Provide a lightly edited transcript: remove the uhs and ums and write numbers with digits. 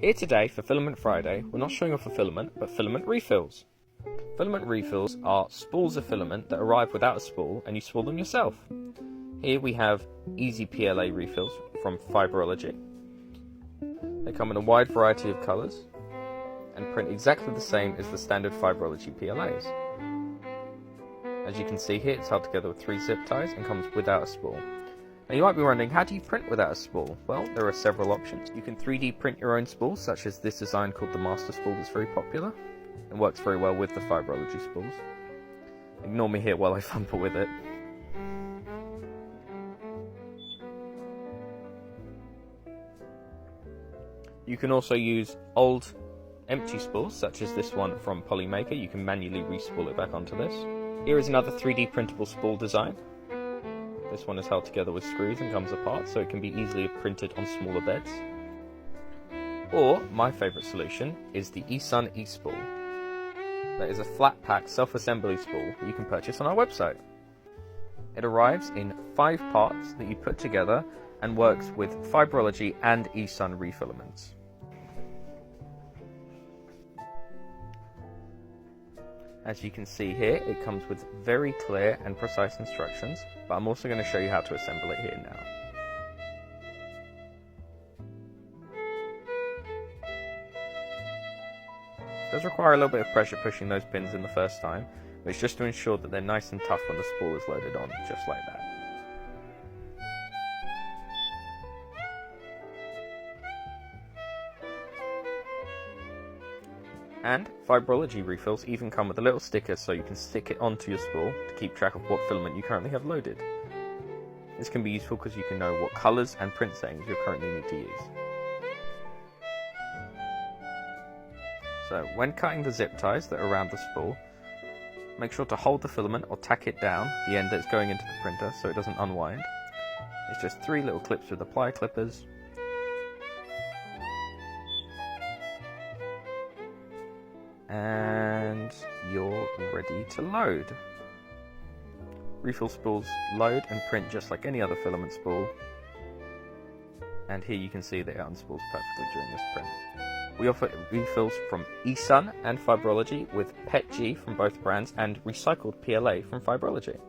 Here today for Filament Friday, we're not showing off a filament, but filament refills. Filament refills are spools of filament that arrive without a spool and you spool them yourself. Here we have easy PLA refills from Fibrology. They come in a wide variety of colours and print exactly the same as the standard Fibrology PLAs. As you can see here, it's held together with 3 zip ties and comes without a spool. Now you might be wondering, how do you print without a spool? Well, there are several options. You can 3D print your own spools, such as this design called the Master Spool that's very popular and works very well with the Fibrology spools. Ignore me here while I fumble with it. You can also use old empty spools, such as this one from Polymaker. You can manually re-spool it back onto this. Here is another 3D printable spool design. This one is held together with screws and comes apart, so it can be easily printed on smaller beds. Or, my favourite solution, is the eSun eSpool. That is a flat pack self-assembly spool that you can purchase on our website. It arrives in 5 parts that you put together and works with Fibrology and eSun refilaments. As you can see here, it comes with very clear and precise instructions, but I'm also going to show you how to assemble it here now. It does require a little bit of pressure pushing those pins in the first time, but it's just to ensure that they're nice and tough when the spool is loaded on, just like that. And Fibrology refills even come with a little sticker so you can stick it onto your spool to keep track of what filament you currently have loaded. This can be useful because you can know what colours and print settings you currently need to use. So when cutting the zip ties that are around the spool, make sure to hold the filament or tack it down, the end that's going into the printer, so it doesn't unwind. It's just 3 little clips with the plier clippers. And you're ready to load. Refill spools load and print just like any other filament spool. And here you can see that it unspools perfectly during this print. We offer refills from eSun and Fibrology with PETG from both brands and recycled PLA from Fibrology.